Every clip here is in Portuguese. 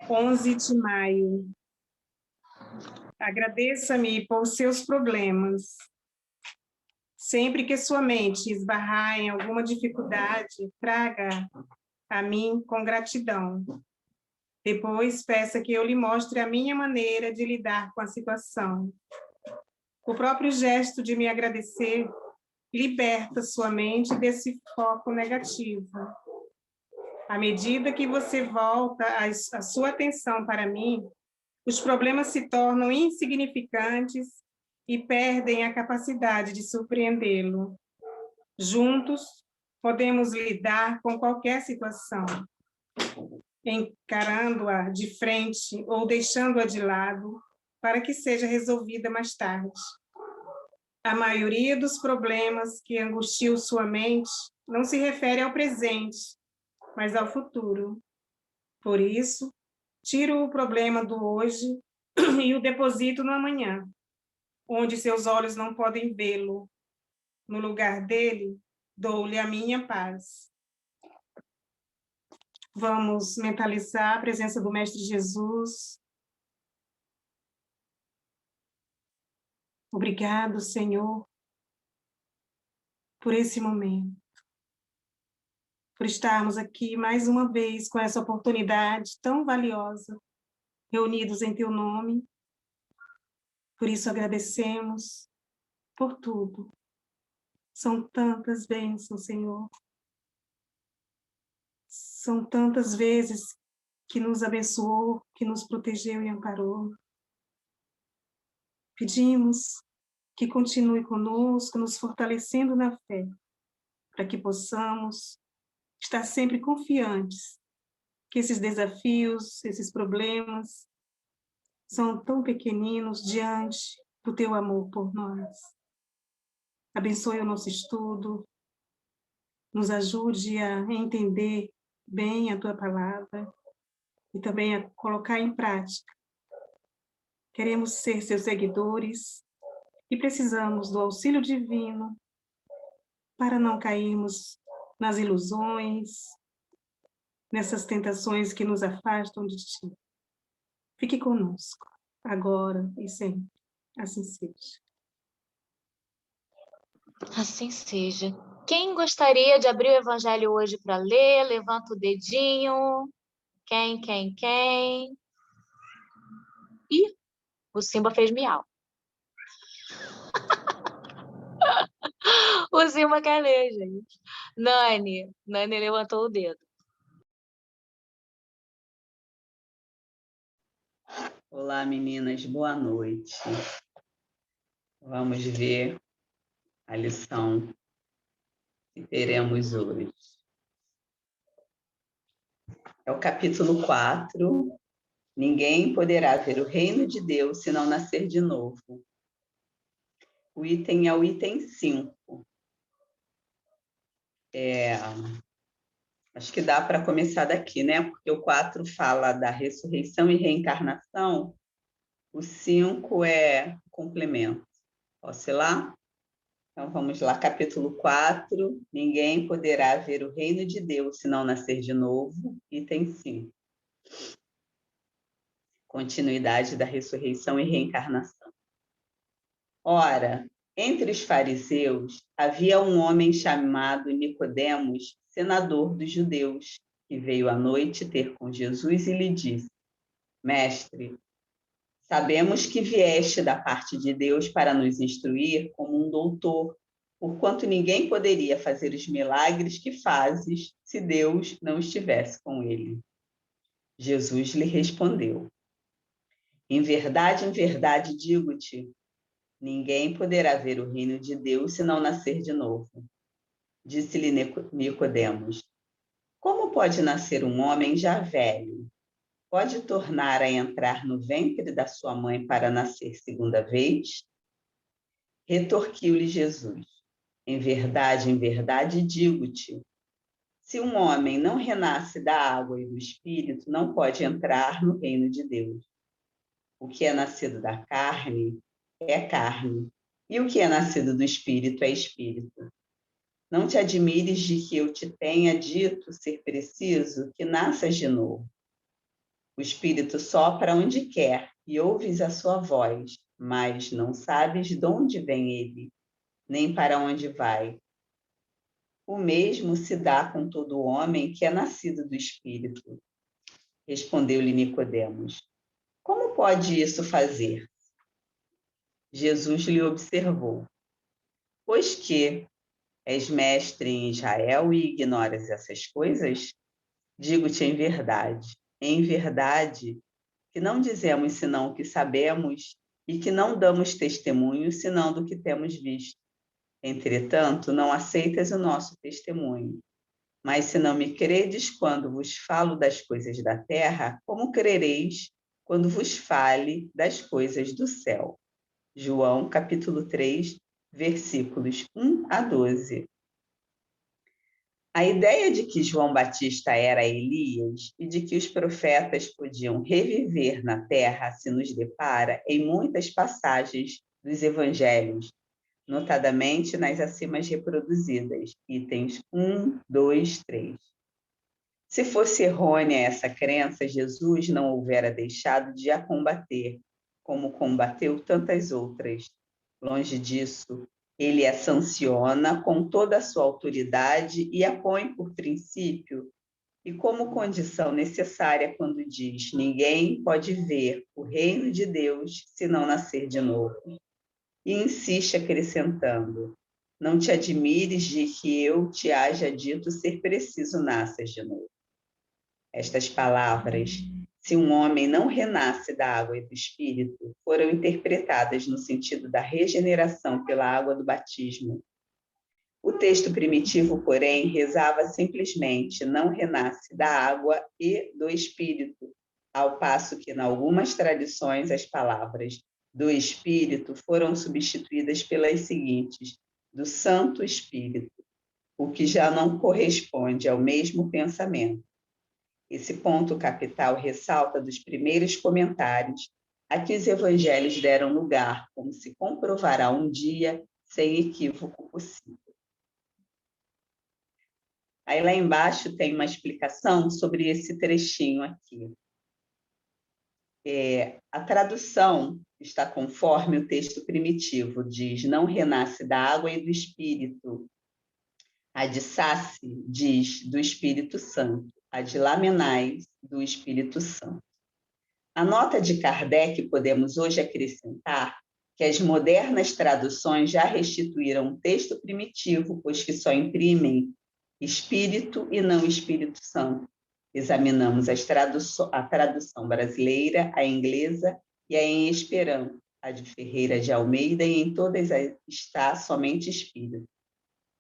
11 de maio. Agradeça-me por seus problemas. Sempre que sua mente esbarrar em alguma dificuldade, traga a mim com gratidão. Depois, peça que eu lhe mostre a minha maneira de lidar com a situação. O próprio gesto de me agradecer liberta sua mente desse foco negativo. À medida que você volta a sua atenção para mim, os problemas se tornam insignificantes e perdem a capacidade de surpreendê-lo. Juntos, podemos lidar com qualquer situação, encarando-a de frente ou deixando-a de lado para que seja resolvida mais tarde. A maioria dos problemas que angustiam sua mente não se refere ao presente, mas ao futuro. Por isso, tiro o problema do hoje e o deposito no amanhã, onde seus olhos não podem vê-lo. No lugar dele, dou-lhe a minha paz. Vamos mentalizar a presença do Mestre Jesus. Obrigado, Senhor, por esse momento, por estarmos aqui mais uma vez com essa oportunidade tão valiosa, reunidos em Teu nome. Por isso agradecemos por tudo. São tantas bênçãos, Senhor. São tantas vezes que nos abençoou, que nos protegeu e amparou. Pedimos que continue conosco, nos fortalecendo na fé, para que possamos estar sempre confiantes que esses desafios, esses problemas, são tão pequeninos diante do Teu amor por nós. Abençoe o nosso estudo, nos ajude a entender bem a Tua palavra e também a colocar em prática. Queremos ser Seus seguidores e precisamos do auxílio divino para não cairmos nas ilusões, nessas tentações que nos afastam de Ti. Fique conosco, agora e sempre. Assim seja. Assim seja. Quem gostaria de abrir o Evangelho hoje para ler? Levanta o dedinho. Quem? Ih, o Simba fez miau. O Simba quer ler, gente. Nani levantou o dedo. Olá, meninas, boa noite. Vamos ver a lição que teremos hoje. É o capítulo 4. Ninguém poderá ver o reino de Deus se não nascer de novo. O item é o item 5. Acho que dá para começar daqui, né? Porque o 4 fala da ressurreição e reencarnação, o 5 é complemento. Posso ir lá? Então, vamos lá, capítulo 4. Ninguém poderá ver o reino de Deus se não nascer de novo, item 5. Continuidade da ressurreição e reencarnação. Ora, entre os fariseus havia um homem chamado Nicodemos, senador dos judeus, que veio à noite ter com Jesus e lhe disse: Mestre, sabemos que vieste da parte de Deus para nos instruir como um doutor, porquanto ninguém poderia fazer os milagres que fazes se Deus não estivesse com ele. Jesus lhe respondeu: em verdade digo-te, ninguém poderá ver o reino de Deus se não nascer de novo. Disse-lhe Nicodemos: como pode nascer um homem já velho? Pode tornar a entrar no ventre da sua mãe para nascer segunda vez? Retorquiu-lhe Jesus: em verdade digo-te, se um homem não renasce da água e do Espírito, não pode entrar no reino de Deus. O que é nascido da carne é carne, e o que é nascido do Espírito é Espírito. Não te admires de que eu te tenha dito ser preciso que nasças de novo. O Espírito sopra onde quer e ouves a sua voz, mas não sabes de onde vem ele, nem para onde vai. O mesmo se dá com todo homem que é nascido do Espírito. Respondeu-lhe Nicodemos. Como pode isso fazer? Jesus lhe observou. Pois que és mestre em Israel e ignoras essas coisas? Digo-te em verdade, que não dizemos senão o que sabemos e que não damos testemunho senão do que temos visto. Entretanto, não aceitas o nosso testemunho. Mas se não me credes quando vos falo das coisas da terra, como crereis quando vos fale das coisas do céu? João, capítulo 3, versículos 1 a 12. A ideia de que João Batista era Elias e de que os profetas podiam reviver na terra se nos depara em muitas passagens dos evangelhos, notadamente nas acima reproduzidas, itens 1, 2, 3. Se fosse errônea essa crença, Jesus não houvera deixado de a combater, como combateu tantas outras. Longe disso, ele a sanciona com toda a sua autoridade e a põe por princípio e como condição necessária quando diz: ninguém pode ver o reino de Deus se não nascer de novo. E insiste acrescentando: não te admires de que eu te haja dito ser preciso nascer de novo. Estas palavras, se um homem não renasce da água e do Espírito, foram interpretadas no sentido da regeneração pela água do batismo. O texto primitivo, porém, rezava simplesmente: não renasce da água e do Espírito, ao passo que, em algumas tradições, as palavras do Espírito foram substituídas pelas seguintes: do Santo Espírito, o que já não corresponde ao mesmo pensamento. Esse ponto capital ressalta dos primeiros comentários a que os evangelhos deram lugar, como se comprovará um dia, sem equívoco possível. Aí lá embaixo tem uma explicação sobre esse trechinho aqui. A tradução está conforme o texto primitivo, diz: não renasce da água e do Espírito. A de Sassi diz: do Espírito Santo. A de Lamennais, do Espírito Santo. A nota de Kardec podemos hoje acrescentar que as modernas traduções já restituíram o texto primitivo, pois que só imprimem Espírito e não Espírito Santo. Examinamos a tradução brasileira, a inglesa e a em Esperanto, a de Ferreira de Almeida, e em todas está somente Espírito.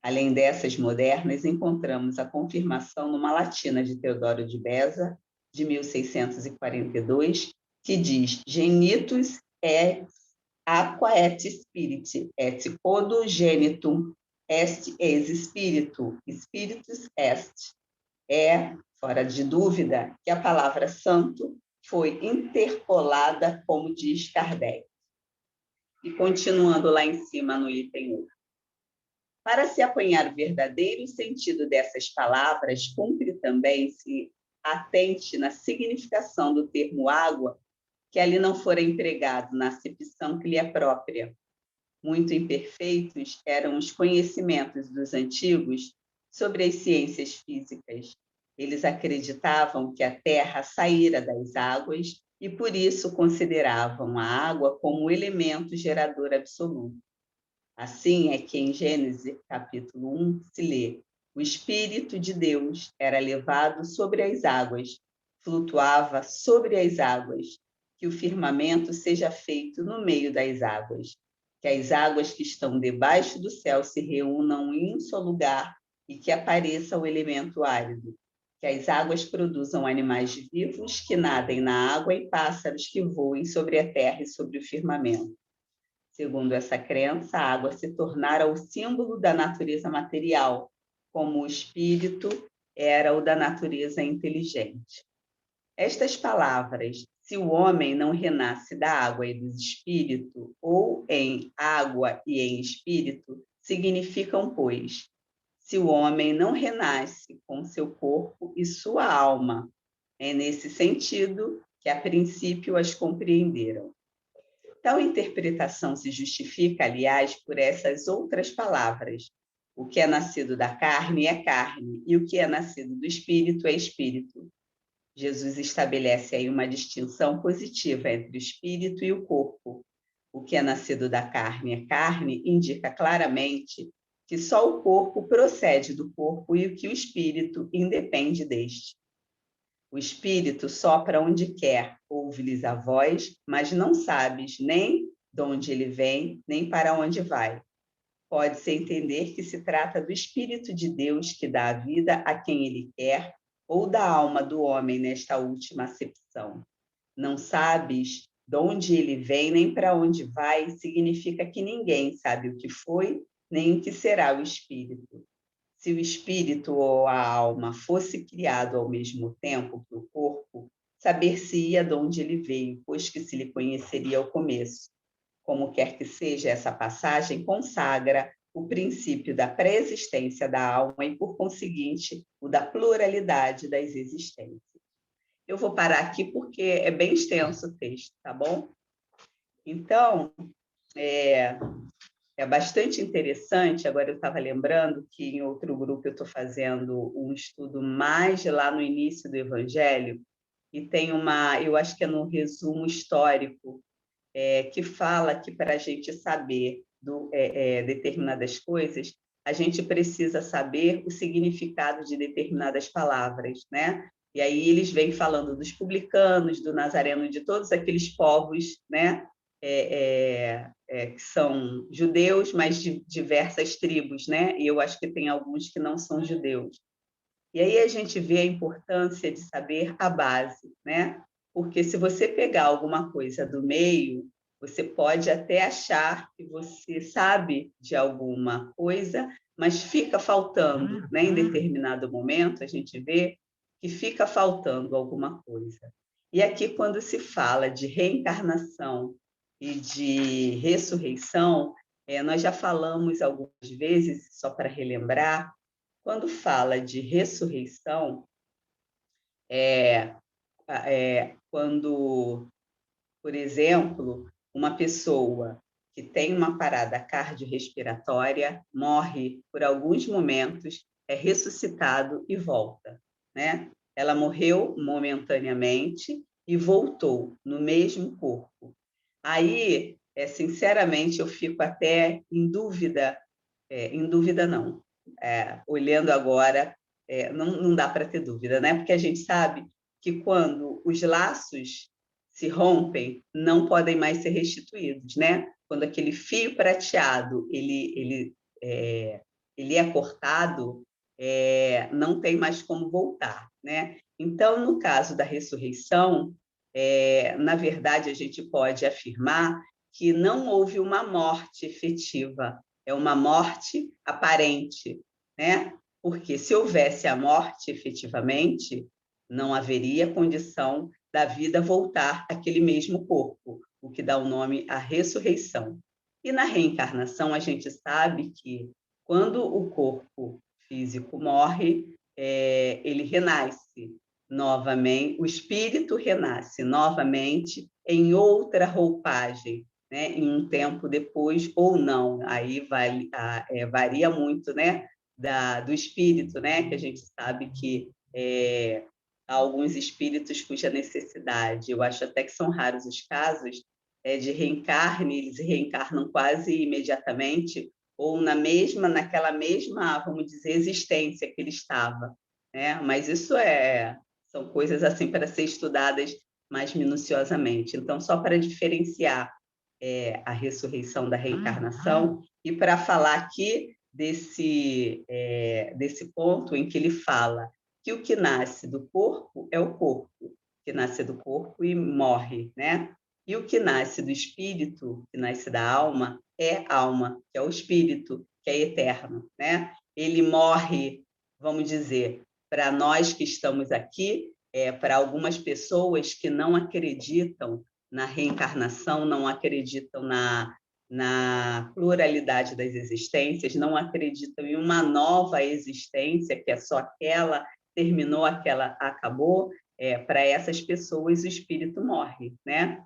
Além dessas modernas, encontramos a confirmação numa latina de Teodoro de Beza, de 1642, que diz: genitus et aqua et spirit, et quod genitum est ex spiritu, spiritus est. É, fora de dúvida, que a palavra santo foi interpolada, como diz Kardec. E continuando lá em cima no item 1. Para se apanhar o verdadeiro sentido dessas palavras, cumpre também se atente na significação do termo água, que ali não fora empregado na acepção que lhe é própria. Muito imperfeitos eram os conhecimentos dos antigos sobre as ciências físicas. Eles acreditavam que a Terra saíra das águas e, por isso, consideravam a água como um elemento gerador absoluto. Assim é que em Gênesis, capítulo 1, se lê: o Espírito de Deus era levado sobre as águas, flutuava sobre as águas, que o firmamento seja feito no meio das águas, que as águas que estão debaixo do céu se reúnam em um só lugar e que apareça o elemento árido, que as águas produzam animais vivos que nadem na água e pássaros que voem sobre a terra e sobre o firmamento. Segundo essa crença, a água se tornara o símbolo da natureza material, como o espírito era o da natureza inteligente. Estas palavras, se o homem não renasce da água e do espírito, ou em água e em espírito, significam, pois, se o homem não renasce com seu corpo e sua alma, É nesse sentido que, a princípio, as compreenderam. Tal interpretação se justifica, aliás, por essas outras palavras. O que é nascido da carne é carne, e o que é nascido do espírito é espírito. Jesus estabelece aí uma distinção positiva entre o espírito e o corpo. O que é nascido da carne é carne, indica claramente que só o corpo procede do corpo e que o espírito independe deste. O espírito sopra onde quer, ouve-lhes a voz, mas não sabes nem de onde ele vem, nem para onde vai. Pode-se entender que se trata do Espírito de Deus que dá a vida a quem ele quer, ou da alma do homem nesta última acepção. Não sabes de onde ele vem, nem para onde vai, significa que ninguém sabe o que foi, nem o que será o Espírito. Se o espírito ou a alma fosse criado ao mesmo tempo que o corpo, saber-se-ia de onde ele veio, pois que se lhe conheceria ao começo. Como quer que seja, essa passagem consagra o princípio da pré-existência da alma e, por conseguinte, o da pluralidade das existências. Eu vou parar aqui porque é bem extenso o texto, tá bom? Então, é bastante interessante. Agora eu estava lembrando que em outro grupo eu estou fazendo um estudo mais lá no início do Evangelho, e tem eu acho que é no resumo histórico, que fala que para a gente saber determinadas coisas, a gente precisa saber o significado de determinadas palavras, né? E aí eles vêm falando dos publicanos, do Nazareno, de todos aqueles povos, né? Que são judeus, mas de diversas tribos, né? E eu acho que tem alguns que não são judeus. E aí a gente vê a importância de saber a base, né? Porque se você pegar alguma coisa do meio, você pode até achar que você sabe de alguma coisa, mas fica faltando, né? Em determinado momento, a gente vê que fica faltando alguma coisa. E aqui, quando se fala de reencarnação e de ressurreição, nós já falamos algumas vezes, só para relembrar, quando fala de ressurreição, quando, por exemplo, uma pessoa que tem uma parada cardiorrespiratória morre por alguns momentos, é ressuscitado e volta, né? Ela morreu momentaneamente e voltou no mesmo corpo. Aí, sinceramente, eu fico até em dúvida não, olhando agora, não dá para ter dúvida, né? Porque a gente sabe que quando os laços se rompem, não podem mais ser restituídos, né? Quando aquele fio prateado ele é cortado, não tem mais como voltar, né? Então, no caso da ressurreição, na verdade, a gente pode afirmar que não houve uma morte efetiva, é uma morte aparente, né? Porque se houvesse a morte efetivamente, não haveria condição da vida voltar àquele mesmo corpo, o que dá o nome à ressurreição. E na reencarnação, a gente sabe que quando o corpo físico morre, ele renasce novamente, o espírito renasce novamente em outra roupagem, né? Em um tempo depois ou não. Aí varia muito, né? Do espírito, né? Que a gente sabe que há alguns espíritos cuja necessidade, eu acho até que são raros os casos, de reencarne, eles reencarnam quase imediatamente, ou naquela mesma, vamos dizer, existência que ele estava, né? Mas isso são coisas assim para ser estudadas mais minuciosamente. Então, só para diferenciar a ressurreição da reencarnação, e para falar aqui desse ponto em que ele fala que o que nasce do corpo é o corpo, que nasce do corpo e morre, né? E o que nasce do espírito, que nasce da alma, é alma, que é o espírito, que é eterno, né? Ele morre, vamos dizer, para nós que estamos aqui, para algumas pessoas que não acreditam na reencarnação, não acreditam na pluralidade das existências, não acreditam em uma nova existência, que é só aquela, terminou aquela, acabou. para essas pessoas o espírito morre, né?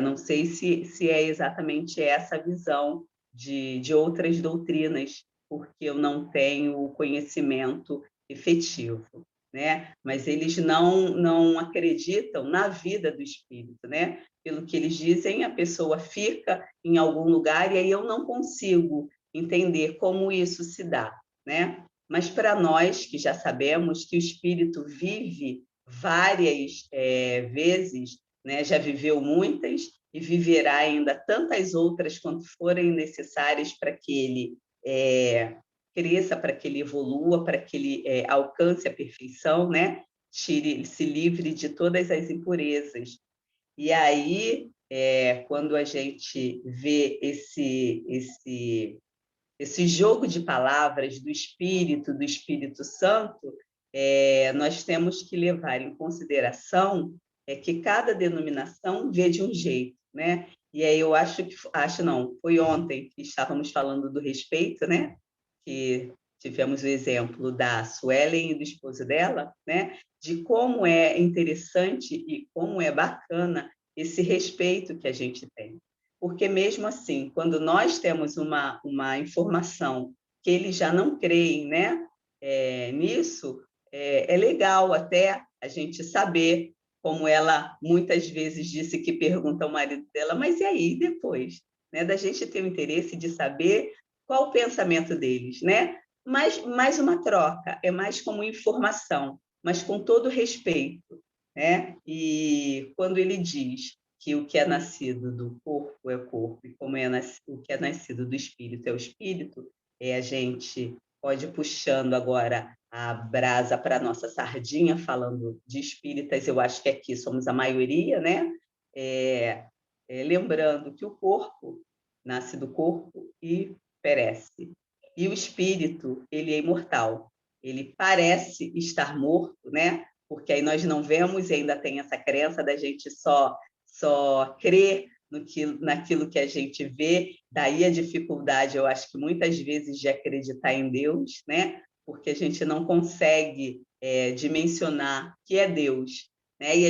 Não sei se é exatamente essa a visão de outras doutrinas, porque eu não tenho conhecimento efetivo, né? Mas eles não acreditam na vida do espírito, né? Pelo que eles dizem, a pessoa fica em algum lugar e aí eu não consigo entender como isso se dá, né? Mas para nós que já sabemos que o espírito vive várias vezes, né? Já viveu muitas e viverá ainda tantas outras quanto forem necessárias para que ele cresça, para que ele evolua, para que ele alcance a perfeição, né? Se livre de todas as impurezas. E aí, quando a gente vê esse jogo de palavras do Espírito Santo, nós temos que levar em consideração que cada denominação vê de um jeito, né? E aí eu foi ontem que estávamos falando do respeito, né? Que tivemos o exemplo da Suelen e do esposo dela, né? De como é interessante e como é bacana esse respeito que a gente tem. Porque mesmo assim, quando nós temos uma informação que eles já não creem, né? Nisso, é legal até a gente saber, como ela muitas vezes disse que pergunta ao marido dela, mas e aí depois? Né? Da gente ter o interesse de saber qual o pensamento deles, né? Mais uma troca, é mais como informação, mas com todo respeito, né? E quando ele diz que o que é nascido do corpo é corpo, e como o que é nascido do espírito é o espírito, a gente pode ir puxando agora a brasa para a nossa sardinha, falando de espíritas, eu acho que aqui somos a maioria, né? Lembrando que o corpo nasce do corpo e perece. E o espírito, ele é imortal. Ele parece estar morto, né? Porque aí nós não vemos e ainda tem essa crença da gente só crer naquilo que a gente vê. Daí a dificuldade, eu acho que muitas vezes, de acreditar em Deus, né? Porque a gente não consegue dimensionar que é Deus, né? E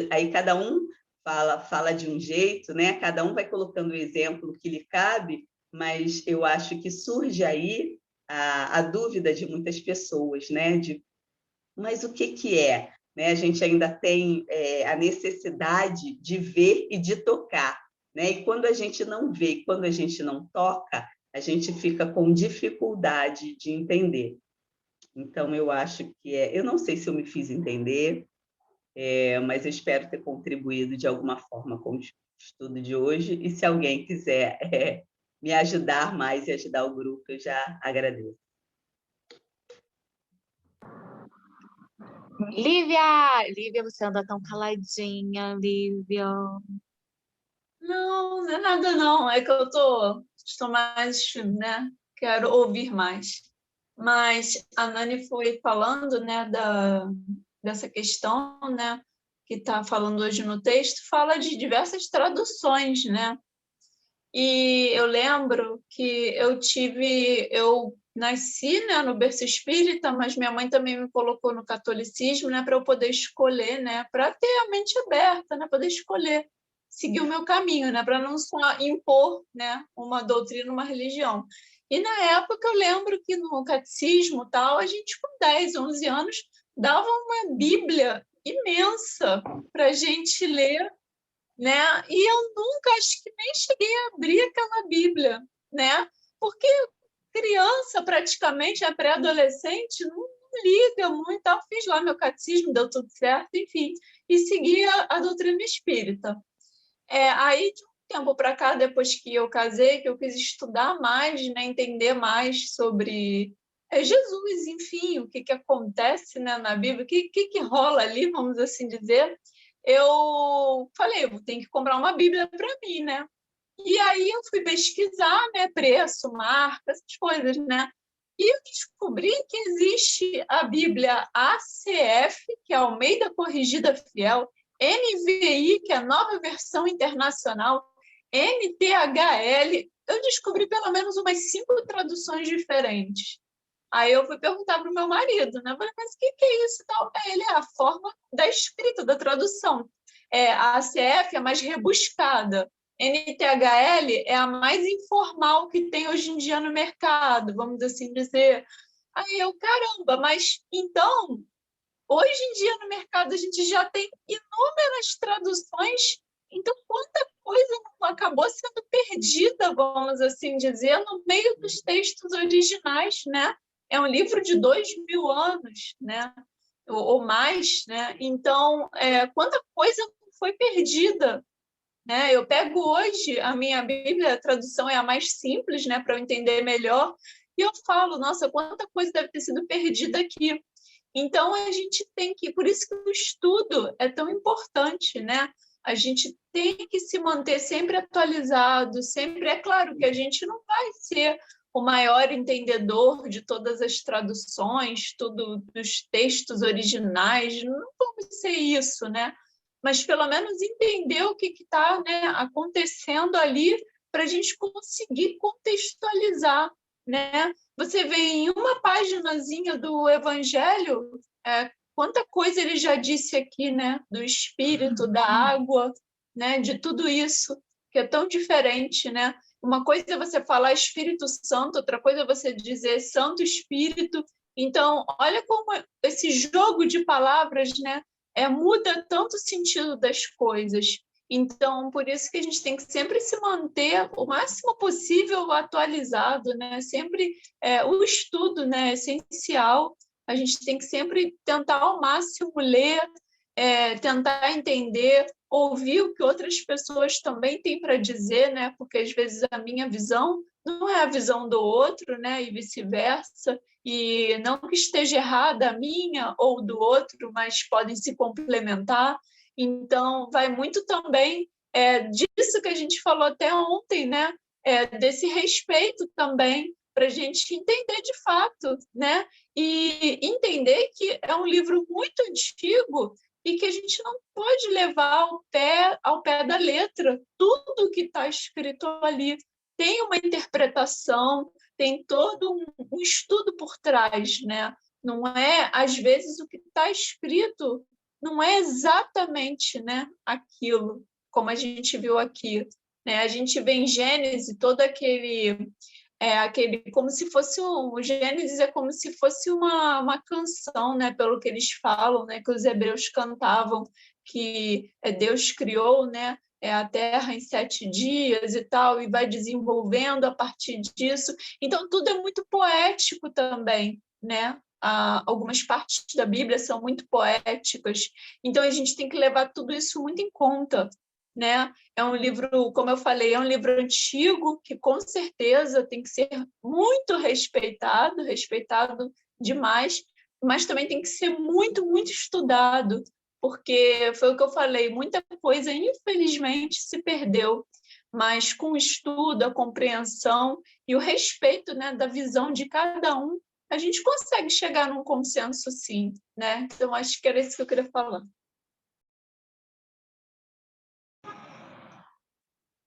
aí cada um fala de um jeito, né? Cada um vai colocando o exemplo que lhe cabe, mas eu acho que surge aí a dúvida de muitas pessoas, né? Mas o que é? Né? A gente ainda tem a necessidade de ver e de tocar, né? E quando a gente não vê, quando a gente não toca, a gente fica com dificuldade de entender. Então, eu acho que eu não sei se eu me fiz entender, mas eu espero ter contribuído de alguma forma com o estudo de hoje. E se alguém quiser me ajudar mais e ajudar o grupo, eu já agradeço. Lívia, você anda tão caladinha, Lívia. Não é nada não, é que eu estou mais, né? Quero ouvir mais. Mas a Nani foi falando, né, dessa questão, né, que está falando hoje no texto, fala de diversas traduções, né? E eu lembro que eu nasci, né, no berço espírita, mas minha mãe também me colocou no catolicismo, né, para eu poder escolher, né, para ter a mente aberta, né, poder escolher, seguir o meu caminho, né, para não só impor, né, uma doutrina, uma religião. E na época eu lembro que no catecismo tal, a gente com 10, 11 anos dava uma Bíblia imensa para a gente ler, né? E eu nunca, acho que nem cheguei a abrir aquela Bíblia, né? Porque criança, praticamente, a pré-adolescente, não liga muito. Eu fiz lá meu catecismo, deu tudo certo, enfim, e segui a doutrina espírita. Aí, de um tempo para cá, depois que eu casei, que eu quis estudar mais, né? Entender mais sobre Jesus, enfim, o que acontece, né, na Bíblia, o que rola ali, vamos assim dizer. Eu falei, eu tenho que comprar uma Bíblia para mim, né? E aí eu fui pesquisar, né, preço, marca, essas coisas, né? E eu descobri que existe a Bíblia ACF, que é Almeida Corrigida Fiel, NVI, que é a Nova Versão Internacional, NTHL. Eu descobri pelo menos umas 5 traduções diferentes. Aí eu fui perguntar para o meu marido, né? Eu falei, mas o que é isso e tal? Aí ele é a forma da escrita, da tradução. A ACF é mais rebuscada. NTHL é a mais informal que tem hoje em dia no mercado, vamos assim dizer. Aí eu, caramba, mas então, hoje em dia no mercado a gente já tem inúmeras traduções, então quanta coisa não acabou sendo perdida, vamos assim dizer, no meio dos textos originais, né? É um livro de 2000 anos, né? Ou mais, né? Então, quanta coisa foi perdida, né? Eu pego hoje a minha Bíblia, a tradução é a mais simples, né, para eu entender melhor, e eu falo, nossa, quanta coisa deve ter sido perdida aqui. Então a gente tem que, por isso que o estudo é tão importante, né? A gente tem que se manter sempre atualizado, sempre, é claro que a gente não vai ser o maior entendedor de todas as traduções, tudo dos textos originais, não vamos ser isso, né? Mas pelo menos entender o que está, né, acontecendo ali para a gente conseguir contextualizar, né? Você vê em uma paginazinha do Evangelho quanta coisa ele já disse aqui, né? Do Espírito, da água, né? De tudo isso que é tão diferente, né? Uma coisa é você falar Espírito Santo, outra coisa é você dizer Santo Espírito. Então, olha como esse jogo de palavras, né? Muda tanto o sentido das coisas. Então, por isso que a gente tem que sempre se manter o máximo possível atualizado, né? Sempre o estudo, né, é essencial. A gente tem que sempre tentar ao máximo ler, tentar entender, ouvir o que outras pessoas também têm para dizer, né? Porque às vezes a minha visão não é a visão do outro, né? E vice-versa. E não que esteja errada a minha ou do outro, mas podem se complementar. Então, vai muito também disso que a gente falou até ontem, né? Desse respeito também, para a gente entender de fato, né? E entender que é um livro muito antigo e que a gente não pode levar ao pé da letra tudo que está escrito ali. Tem uma interpretação, tem todo um estudo por trás, né? Não é, às vezes, o que está escrito não é exatamente, né, aquilo, como a gente viu aqui, né? A gente vê em Gênesis todo aquele como se fosse o Gênesis é como se fosse uma canção, né? Pelo que eles falam, né? Que os hebreus cantavam, que Deus criou, né? A terra em 7 dias e tal, e vai desenvolvendo a partir disso. Então, tudo é muito poético também, né? Algumas partes da Bíblia são muito poéticas. Então, a gente tem que levar tudo isso muito em conta, né? É um livro, como eu falei, é um livro antigo que com certeza tem que ser muito respeitado, respeitado demais, mas também tem que ser muito, muito estudado, porque foi o que eu falei, muita coisa infelizmente se perdeu, mas com o estudo, a compreensão e o respeito, né, da visão de cada um, a gente consegue chegar num consenso sim, né? Então acho que era isso que eu queria falar.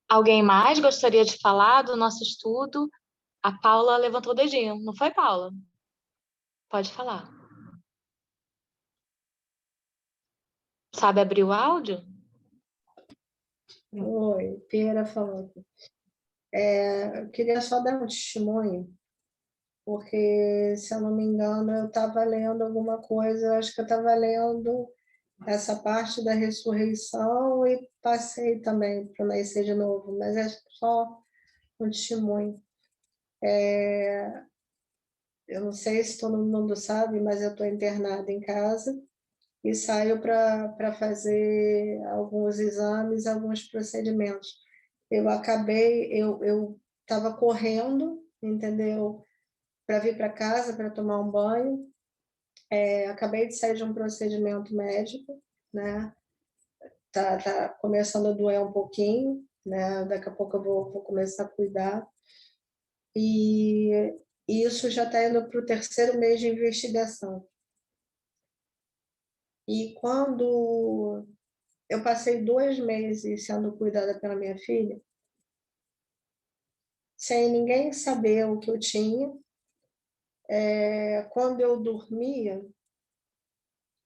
Alguém mais gostaria de falar do nosso estudo? A Paula levantou o dedinho, não foi, Paula? Pode falar. Sabe abrir o áudio? Oi, Pera falando. Eu queria só dar um testemunho, porque, se eu não me engano, eu estava lendo alguma coisa, acho que eu estava lendo essa parte da ressurreição e passei também para nascer de novo, mas é só um testemunho. Eu não sei se todo mundo sabe, mas eu estou internada em casa e saio para fazer alguns exames, alguns procedimentos. Eu estava correndo, entendeu? Para vir para casa, para tomar um banho. Acabei de sair de um procedimento médico, né? Tá começando a doer um pouquinho, né? Daqui a pouco eu vou começar a cuidar. E isso já está indo para o 3º mês de investigação. E quando eu passei 2 meses sendo cuidada pela minha filha, sem ninguém saber o que eu tinha, quando eu dormia,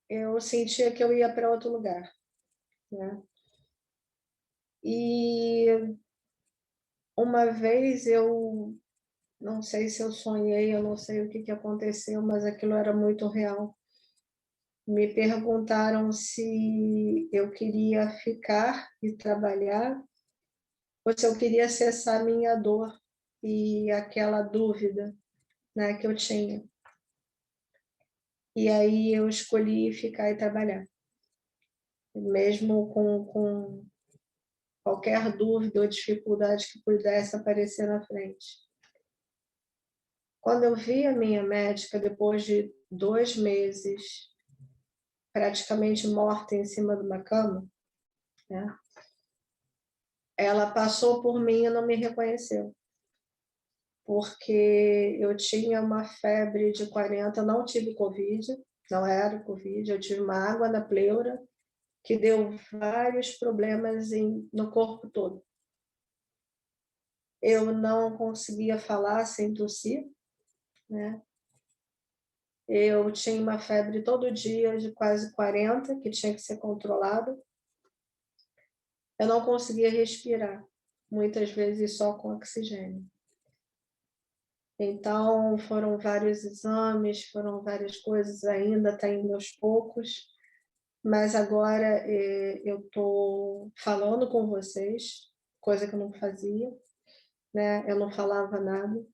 eu sentia que eu ia para outro lugar, né? E uma vez eu não sei se eu sonhei, eu não sei o que aconteceu, mas aquilo era muito real. Me perguntaram se eu queria ficar e trabalhar ou se eu queria cessar minha dor e aquela dúvida, né, que eu tinha. E aí eu escolhi ficar e trabalhar, mesmo com qualquer dúvida ou dificuldade que pudesse aparecer na frente. Quando eu vi a minha médica, depois de 2 meses, praticamente morta em cima de uma cama, né? Ela passou por mim e não me reconheceu, porque eu tinha uma febre de 40, não tive Covid, não era Covid, eu tive uma água na pleura que deu vários problemas no corpo todo. Eu não conseguia falar sem tossir, né? Eu tinha uma febre todo dia de quase 40, que tinha que ser controlada. Eu não conseguia respirar, muitas vezes só com oxigênio. Então, foram vários exames, foram várias coisas, ainda está indo aos poucos, mas agora eu estou falando com vocês, coisa que eu não fazia, né? Eu não falava nada.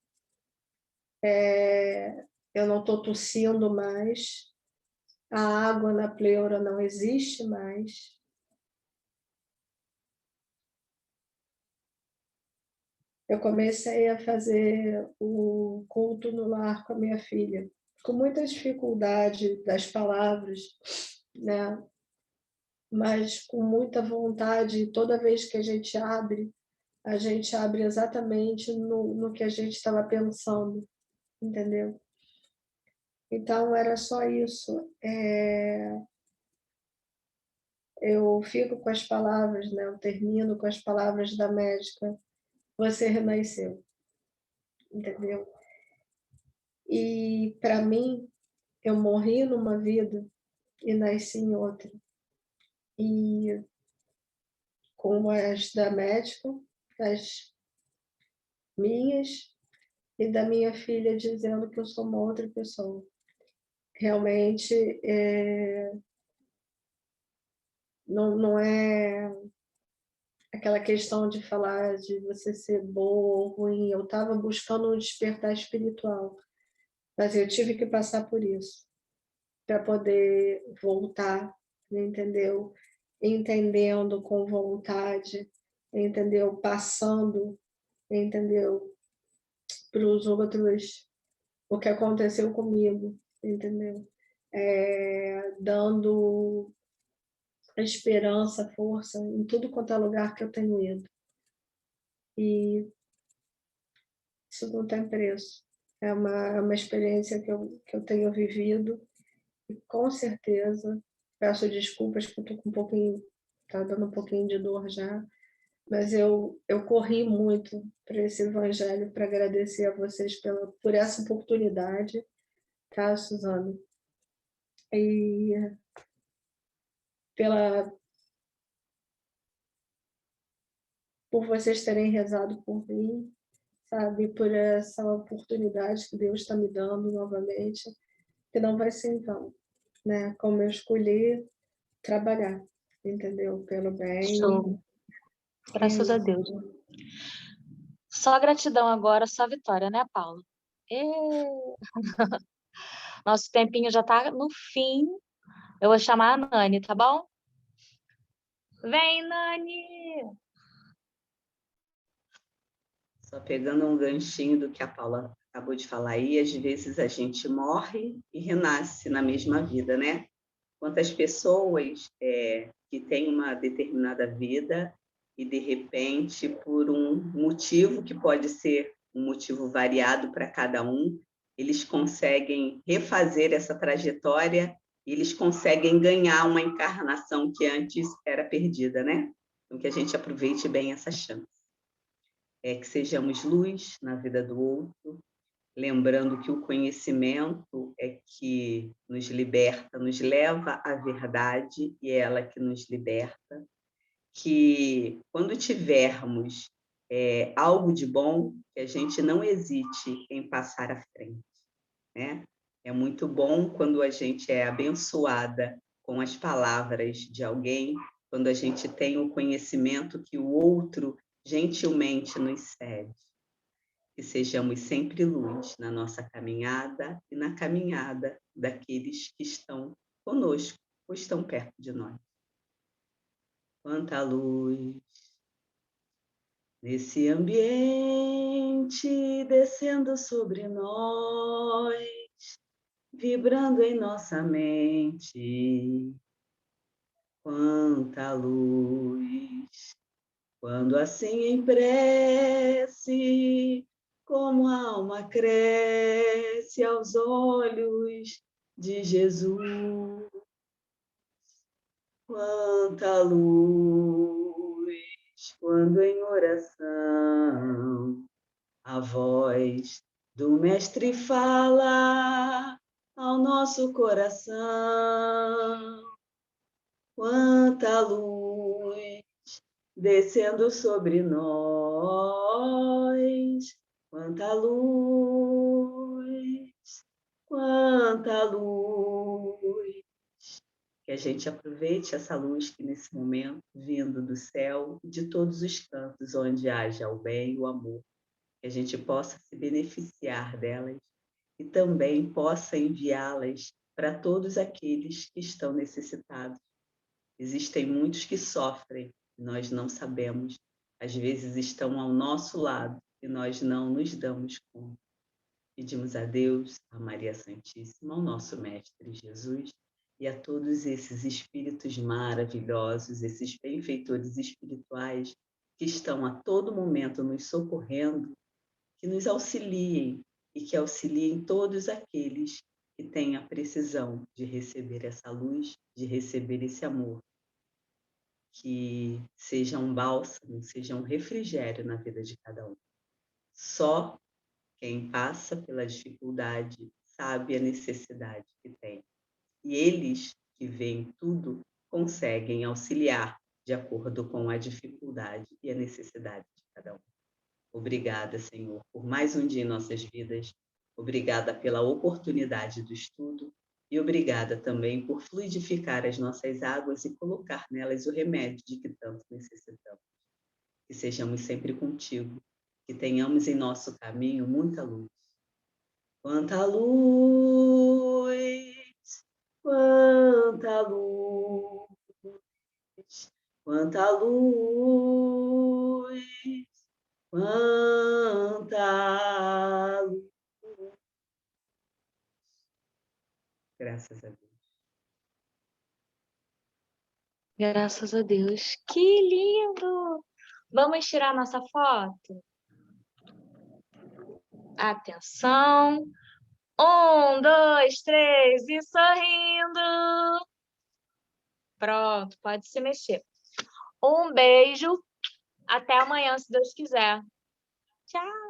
Eu não estou tossindo mais, a água na pleura não existe mais. Eu comecei a fazer o culto no lar com a minha filha, com muita dificuldade das palavras, né? Mas com muita vontade. Toda vez que a gente abre exatamente no que a gente estava pensando, entendeu? Então, era só isso. Eu fico com as palavras, né? Eu termino com as palavras da médica: você renasceu, entendeu? E, para mim, eu morri numa vida e nasci em outra. E com as da médica, as minhas e da minha filha, dizendo que eu sou uma outra pessoa. Realmente, não é aquela questão de falar de você ser boa ou ruim. Eu estava buscando um despertar espiritual, mas eu tive que passar por isso para poder voltar, entendeu? Entendendo com vontade, entendeu? Passando, entendeu? Para os outros o que aconteceu comigo, entendeu? Dando esperança, força em tudo quanto é lugar que eu tenho ido. E isso não tem preço. É uma experiência que eu tenho vivido e, com certeza, peço desculpas que eu estou com um pouquinho, está dando um pouquinho de dor já, mas eu corri muito para esse evangelho para agradecer a vocês por essa oportunidade, tá, Suzana? E por vocês terem rezado por mim, sabe? Por essa oportunidade que Deus está me dando novamente, que não vai ser em vão, né? Como eu escolhi trabalhar, entendeu? Pelo bem. Show. Graças a Deus. Só gratidão agora, só vitória, né, Paula? Nosso tempinho já tá no fim. Eu vou chamar a Nani, tá bom? Vem, Nani! Só pegando um ganchinho do que a Paula acabou de falar aí, às vezes a gente morre e renasce na mesma vida, né? Quantas pessoas que têm uma determinada vida e, de repente, por um motivo que pode ser um motivo variado para cada um, eles conseguem refazer essa trajetória e eles conseguem ganhar uma encarnação que antes era perdida, né? Então, que a gente aproveite bem essa chance. Que sejamos luz na vida do outro lembrando que o conhecimento é que nos liberta, nos leva à verdade, e é ela que nos liberta, que quando tivermos algo de bom, que a gente não hesite em passar à frente, né? É muito bom quando a gente é abençoada com as palavras de alguém, quando a gente tem o conhecimento que o outro gentilmente nos cede. Que sejamos sempre luz na nossa caminhada e na caminhada daqueles que estão conosco ou estão perto de nós. Quanta luz nesse ambiente descendo sobre nós, vibrando em nossa mente. Quanta luz, quando assim em prece, como a alma cresce aos olhos de Jesus. Quanta luz, quando em oração a voz do Mestre fala ao nosso coração. Quanta luz descendo sobre nós, quanta luz, quanta luz. Que a gente aproveite essa luz que nesse momento, vindo do céu e de todos os cantos onde haja o bem e o amor, que a gente possa se beneficiar delas e também possa enviá-las para todos aqueles que estão necessitados. Existem muitos que sofrem, nós não sabemos, às vezes estão ao nosso lado e nós não nos damos conta. Pedimos a Deus, a Maria Santíssima, ao nosso Mestre Jesus e a todos esses espíritos maravilhosos, esses benfeitores espirituais que estão a todo momento nos socorrendo, que nos auxiliem e que auxiliem todos aqueles que têm a precisão de receber essa luz, de receber esse amor. Que seja um bálsamo, seja um refrigério na vida de cada um. Só quem passa pela dificuldade sabe a necessidade que tem. E eles que veem tudo conseguem auxiliar de acordo com a dificuldade e a necessidade de cada um. Obrigada, Senhor, por mais um dia em nossas vidas. Obrigada pela oportunidade do estudo. E obrigada também por fluidificar as nossas águas e colocar nelas o remédio de que tanto necessitamos. Que sejamos sempre contigo, que tenhamos em nosso caminho muita luz. Quanta luz, quanta luz, quanta luz, quanta luz. Graças a Deus. Graças a Deus. Que lindo! Vamos tirar nossa foto? Atenção. 1, 2, 3 e sorrindo. Pronto, pode se mexer. Um beijo. Até amanhã, se Deus quiser. Tchau!